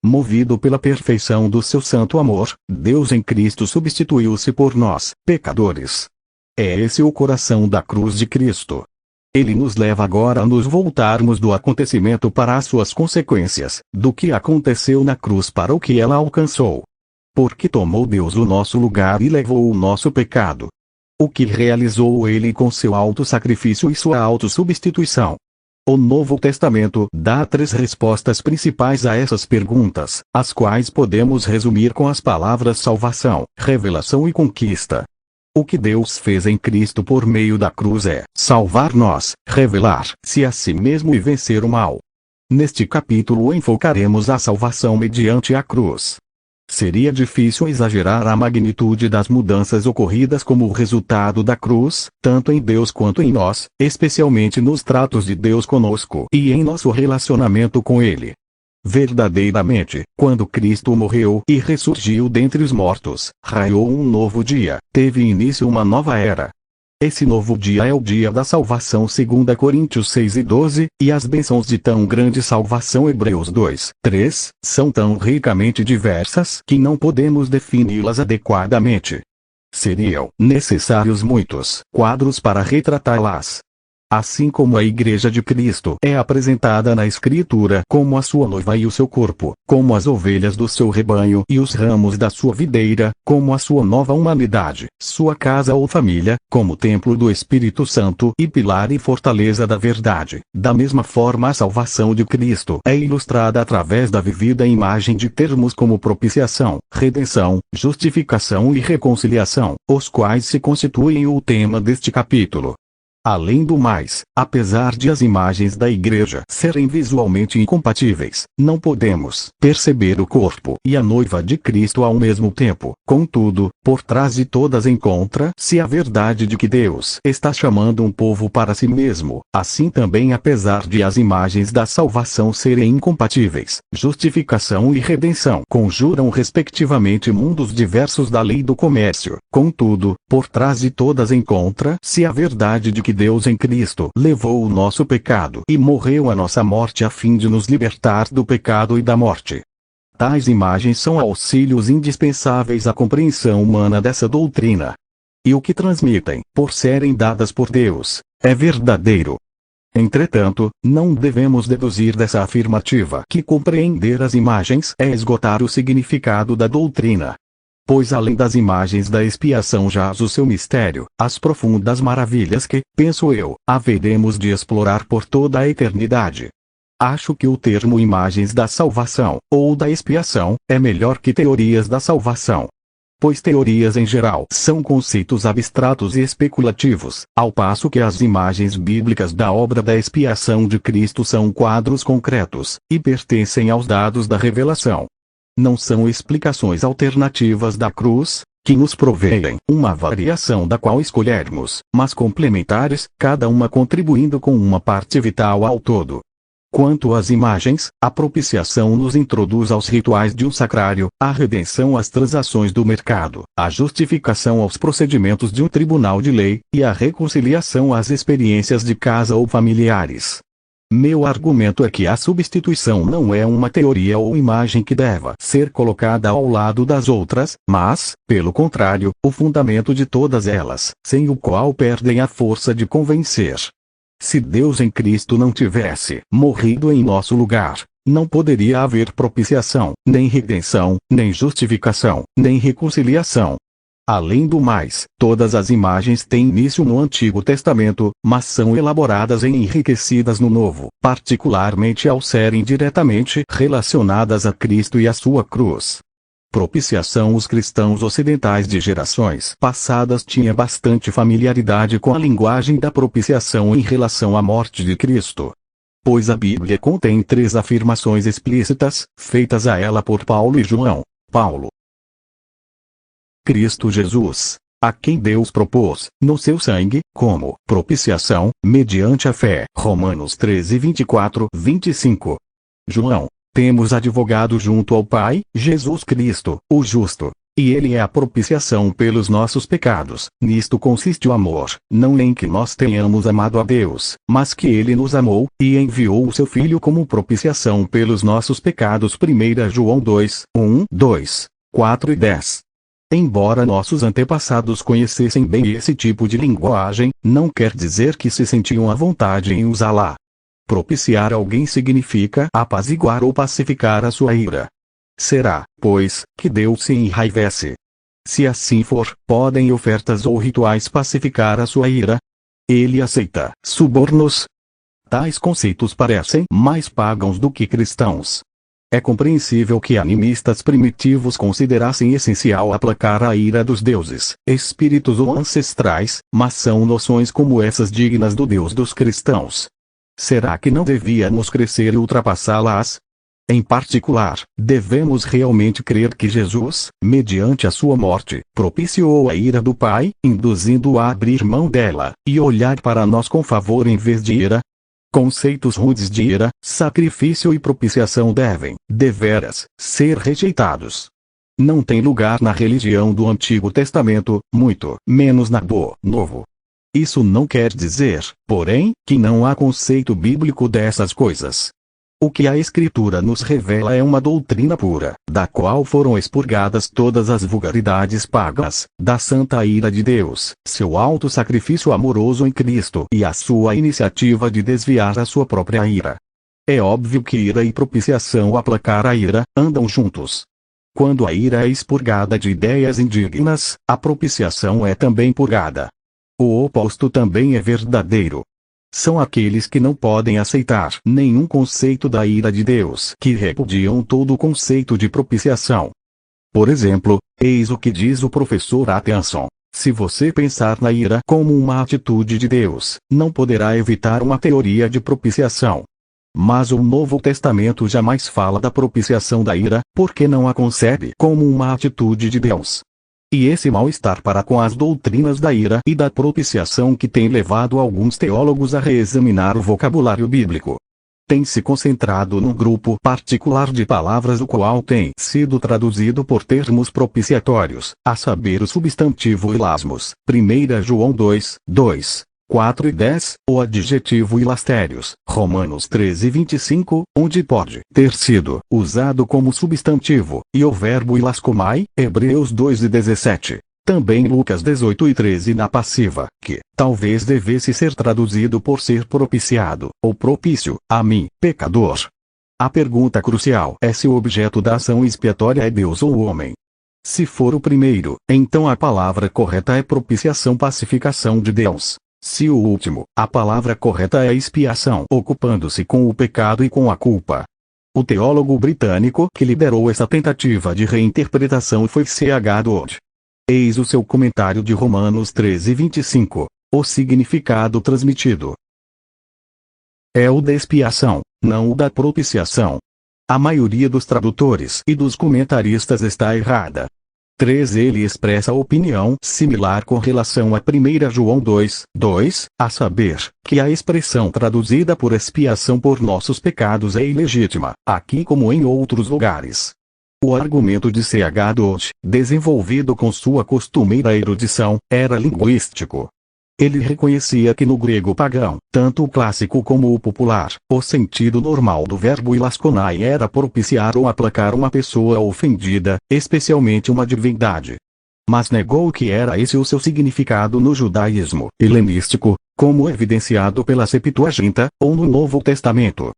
Movido pela perfeição do seu santo amor, Deus em Cristo substituiu-se por nós, pecadores. É esse o coração da cruz de Cristo. Ele nos leva agora a nos voltarmos do acontecimento para as suas consequências, do que aconteceu na cruz para o que ela alcançou. Porque tomou Deus o nosso lugar e levou o nosso pecado. O que realizou ele com seu auto-sacrifício e sua auto-substituição? O Novo Testamento dá 3 respostas principais a essas perguntas, as quais podemos resumir com as palavras salvação, revelação e conquista. O que Deus fez em Cristo por meio da cruz é salvar-nos, revelar-se a si mesmo e vencer o mal. Neste capítulo enfocaremos a salvação mediante a cruz. Seria difícil exagerar a magnitude das mudanças ocorridas como resultado da cruz, tanto em Deus quanto em nós, especialmente nos tratos de Deus conosco e em nosso relacionamento com Ele. Verdadeiramente, quando Cristo morreu e ressurgiu dentre os mortos, raiou um novo dia, teve início uma nova era. Esse novo dia é o dia da salvação 2 Coríntios 6:12, e as bênçãos de tão grande salvação Hebreus 2:3, são tão ricamente diversas que não podemos defini-las adequadamente. Seriam necessários muitos quadros para retratá-las. Assim como a Igreja de Cristo é apresentada na Escritura como a sua noiva e o seu corpo, como as ovelhas do seu rebanho e os ramos da sua videira, como a sua nova humanidade, sua casa ou família, como templo do Espírito Santo e pilar e fortaleza da verdade. Da mesma forma, a salvação de Cristo é ilustrada através da vivida imagem de termos como propiciação, redenção, justificação e reconciliação, os quais se constituem o tema deste capítulo. Além do mais, apesar de as imagens da Igreja serem visualmente incompatíveis, não podemos perceber o corpo e a noiva de Cristo ao mesmo tempo. Contudo, por trás de todas encontra-se a verdade de que Deus está chamando um povo para si mesmo. Assim também, apesar de as imagens da salvação serem incompatíveis, justificação e redenção conjuram respectivamente mundos diversos da lei do comércio. Contudo, por trás de todas encontra-se a verdade de que Deus em Cristo levou o nosso pecado e morreu a nossa morte a fim de nos libertar do pecado e da morte. Tais imagens são auxílios indispensáveis à compreensão humana dessa doutrina. E o que transmitem, por serem dadas por Deus, é verdadeiro. Entretanto, não devemos deduzir dessa afirmativa que compreender as imagens é esgotar o significado da doutrina. Pois além das imagens da expiação jaz o seu mistério, as profundas maravilhas que, penso eu, haveremos de explorar por toda a eternidade. Acho que o termo imagens da salvação, ou da expiação, é melhor que teorias da salvação. Pois teorias em geral são conceitos abstratos e especulativos, ao passo que as imagens bíblicas da obra da expiação de Cristo são quadros concretos, e pertencem aos dados da revelação. Não são explicações alternativas da cruz, que nos proveem uma variação da qual escolhermos, mas complementares, cada uma contribuindo com uma parte vital ao todo. Quanto às imagens, a propiciação nos introduz aos rituais de um sacrário, a redenção às transações do mercado, a justificação aos procedimentos de um tribunal de lei, e a reconciliação às experiências de casa ou familiares. Meu argumento é que a substituição não é uma teoria ou imagem que deva ser colocada ao lado das outras, mas, pelo contrário, o fundamento de todas elas, sem o qual perdem a força de convencer. Se Deus em Cristo não tivesse morrido em nosso lugar, não poderia haver propiciação, nem redenção, nem justificação, nem reconciliação. Além do mais, todas as imagens têm início no Antigo Testamento, mas são elaboradas e enriquecidas no Novo, particularmente ao serem diretamente relacionadas a Cristo e a sua cruz. Propiciação. Os cristãos ocidentais de gerações passadas tinham bastante familiaridade com a linguagem da propiciação em relação à morte de Cristo. Pois a Bíblia contém 3 afirmações explícitas, feitas a ela por Paulo e João. Paulo. Cristo Jesus, a quem Deus propôs, no seu sangue, como propiciação, mediante a fé. Romanos 13:24-25. João. Temos advogado junto ao Pai, Jesus Cristo, o justo. E ele é a propiciação pelos nossos pecados. Nisto consiste o amor, não em que nós tenhamos amado a Deus, mas que ele nos amou, e enviou o seu Filho como propiciação pelos nossos pecados. 1 João 2, 1, 2, 4 e 10. Embora nossos antepassados conhecessem bem esse tipo de linguagem, não quer dizer que se sentiam à vontade em usá-la. Propiciar alguém significa apaziguar ou pacificar a sua ira. Será, pois, que Deus se enraivece? Se assim for, podem ofertas ou rituais pacificar a sua ira? Ele aceita subornos? Tais conceitos parecem mais pagãos do que cristãos. É compreensível que animistas primitivos considerassem essencial aplacar a ira dos deuses, espíritos ou ancestrais, mas são noções como essas dignas do Deus dos cristãos. Será que não devíamos crescer e ultrapassá-las? Em particular, devemos realmente crer que Jesus, mediante a sua morte, propiciou a ira do Pai, induzindo-o a abrir mão dela, e olhar para nós com favor em vez de ira? Conceitos rudes de ira, sacrifício e propiciação devem, deveras, ser rejeitados. Não tem lugar na religião do Antigo Testamento, muito menos na do Novo. Isso não quer dizer, porém, que não há conceito bíblico dessas coisas. O que a Escritura nos revela é uma doutrina pura, da qual foram expurgadas todas as vulgaridades pagãs, da santa ira de Deus, seu alto sacrifício amoroso em Cristo e a sua iniciativa de desviar a sua própria ira. É óbvio que ira e propiciação, aplacar a ira, andam juntos. Quando a ira é expurgada de ideias indignas, a propiciação é também purgada. O oposto também é verdadeiro. São aqueles que não podem aceitar nenhum conceito da ira de Deus que repudiam todo o conceito de propiciação. Por exemplo, eis o que diz o professor Atkinson: se você pensar na ira como uma atitude de Deus, não poderá evitar uma teoria de propiciação. Mas o Novo Testamento jamais fala da propiciação da ira, porque não a concebe como uma atitude de Deus. E esse mal-estar para com as doutrinas da ira e da propiciação que tem levado alguns teólogos a reexaminar o vocabulário bíblico. Tem se concentrado num grupo particular de palavras o qual tem sido traduzido por termos propiciatórios, a saber o substantivo ilasmos, 1 João 2, 2. 4 e 10, o adjetivo ilastérios, Romanos 13 e 25, onde pode ter sido usado como substantivo, e o verbo ilaskomai, Hebreus 2 e 17. Também Lucas 18 e 13 na passiva, que talvez devesse ser traduzido por ser propiciado, ou propício, a mim, pecador. A pergunta crucial é se o objeto da ação expiatória é Deus ou o homem. Se for o primeiro, então a palavra correta é propiciação, pacificação de Deus. Se o último, a palavra correta é expiação, ocupando-se com o pecado e com a culpa. O teólogo britânico que liderou essa tentativa de reinterpretação foi C.H. Dodd. Eis o seu comentário de Romanos 13 e 25. O significado transmitido é o da expiação, não o da propiciação. A maioria dos tradutores e dos comentaristas está errada. 3. Ele expressa opinião similar com relação a 1 João 2, 2, a saber, que a expressão traduzida por expiação por nossos pecados é ilegítima, aqui como em outros lugares. O argumento de C.H. Dodd, desenvolvido com sua costumeira erudição, era linguístico. Ele reconhecia que no grego pagão, tanto o clássico como o popular, o sentido normal do verbo ilaskonai era propiciar ou aplacar uma pessoa ofendida, especialmente uma divindade. Mas negou que era esse o seu significado no judaísmo helenístico, como evidenciado pela Septuaginta, ou no Novo Testamento.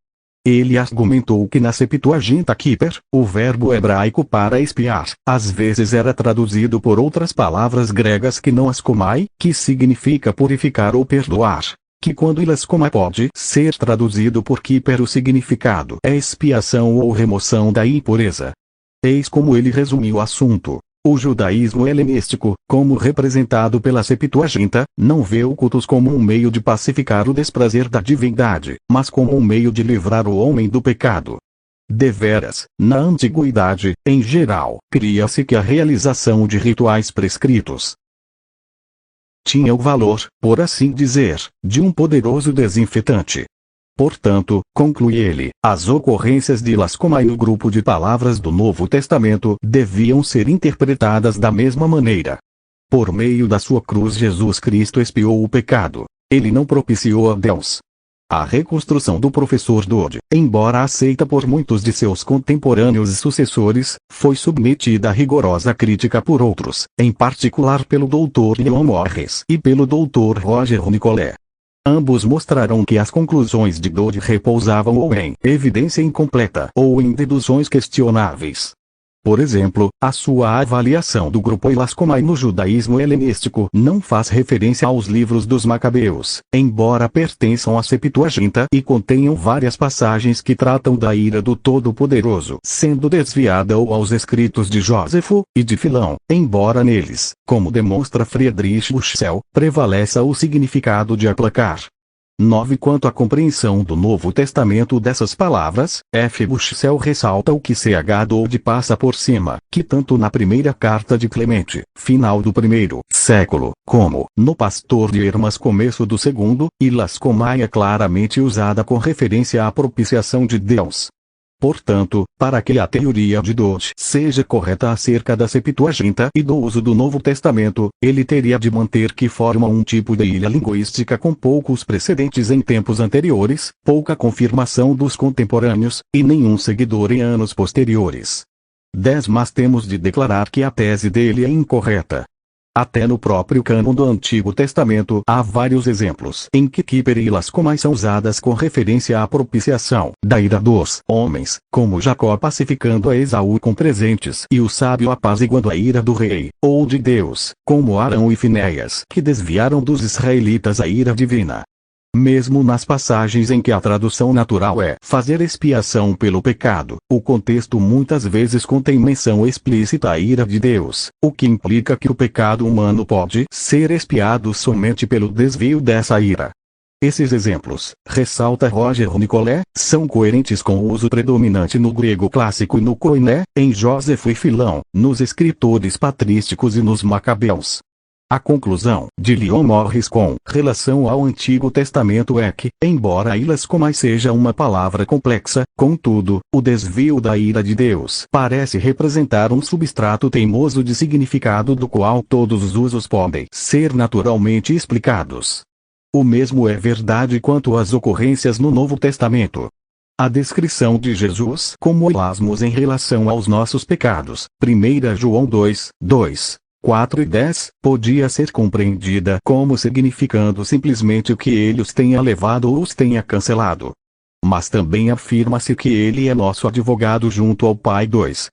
Ele argumentou que na Septuaginta Kiper, o verbo hebraico para expiar, às vezes era traduzido por outras palavras gregas que não askomai, que significa purificar ou perdoar, que quando ilaskomai pode ser traduzido por Kiper o significado é expiação ou remoção da impureza. Eis como ele resumiu o assunto. O judaísmo helenístico, como representado pela Septuaginta, não vê o cultus como um meio de pacificar o desprazer da divindade, mas como um meio de livrar o homem do pecado. Deveras, na antiguidade, em geral, cria-se que a realização de rituais prescritos tinha o valor, por assim dizer, de um poderoso desinfetante. Portanto, conclui ele, as ocorrências de lascomai no grupo de palavras do Novo Testamento deviam ser interpretadas da mesma maneira. Por meio da sua cruz Jesus Cristo expiou o pecado. Ele não propiciou a Deus. A reconstrução do professor Dodd, embora aceita por muitos de seus contemporâneos e sucessores, foi submetida a rigorosa crítica por outros, em particular pelo Dr. Leon Morris e pelo Dr. Roger Nicollet. Ambos mostraram que as conclusões de Dodd repousavam ou em evidência incompleta ou em deduções questionáveis. Por exemplo, a sua avaliação do grupo lascomai no judaísmo helenístico não faz referência aos livros dos Macabeus, embora pertençam à Septuaginta e contenham várias passagens que tratam da ira do Todo-Poderoso, sendo desviada ou aos escritos de Jósefo e de Filão, embora neles, como demonstra Friedrich Buchsel, prevaleça o significado de aplacar. 9. Quanto à compreensão do Novo Testamento dessas palavras, F. Buchsel ressalta o que Ch. Dodd passa por cima, que tanto na primeira carta de Clemente, final do primeiro século, como no Pastor de Hermas começo do segundo, e lascomai é claramente usada com referência à propiciação de Deus. Portanto, para que a teoria de Dodd seja correta acerca da Septuaginta e do uso do Novo Testamento, ele teria de manter que forma um tipo de ilha linguística com poucos precedentes em tempos anteriores, pouca confirmação dos contemporâneos, e nenhum seguidor em anos posteriores. 10. Mas temos de declarar que a tese dele é incorreta. Até no próprio cânon do Antigo Testamento há vários exemplos em que Kipper e lascomai são usadas com referência à propiciação da ira dos homens, como Jacó pacificando a Esaú com presentes e o sábio apaziguando a ira do rei, ou de Deus, como Arão e Finéias que desviaram dos israelitas a ira divina. Mesmo nas passagens em que a tradução natural é fazer expiação pelo pecado, o contexto muitas vezes contém menção explícita à ira de Deus, o que implica que o pecado humano pode ser expiado somente pelo desvio dessa ira. Esses exemplos, ressalta Roger Nicollet, são coerentes com o uso predominante no grego clássico e no koiné, em Jósefo e Filão, nos escritores patrísticos e nos Macabeus. A conclusão de Leon Morris com relação ao Antigo Testamento é que, embora lascomai seja uma palavra complexa, contudo, o desvio da ira de Deus parece representar um substrato teimoso de significado do qual todos os usos podem ser naturalmente explicados. O mesmo é verdade quanto às ocorrências no Novo Testamento. A descrição de Jesus como elasmos em relação aos nossos pecados, 1 João 2, 4 e 10, podia ser compreendida como significando simplesmente o que ele os tenha levado ou os tenha cancelado. Mas também afirma-se que ele é nosso advogado junto ao Pai 2,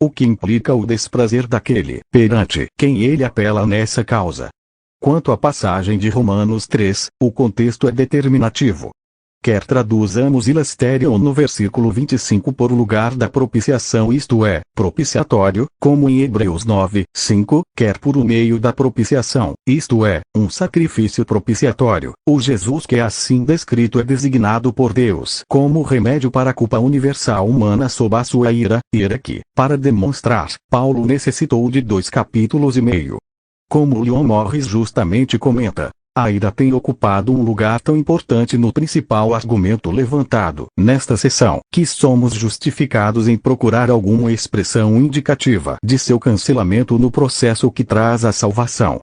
o que implica o desprazer daquele perante quem ele apela nessa causa. Quanto à passagem de Romanos 3, o contexto é determinativo. Quer traduzamos ilasterion no versículo 25 por lugar da propiciação, isto é, propiciatório, como em Hebreus 9, 5, quer por o meio da propiciação, isto é, um sacrifício propiciatório, o Jesus que é assim descrito é designado por Deus como remédio para a culpa universal humana sob a sua ira que, para demonstrar, Paulo necessitou de 2 capítulos e meio. Como Leon Morris justamente comenta, a ira tem ocupado um lugar tão importante no principal argumento levantado nesta sessão, que somos justificados em procurar alguma expressão indicativa de seu cancelamento no processo que traz a salvação.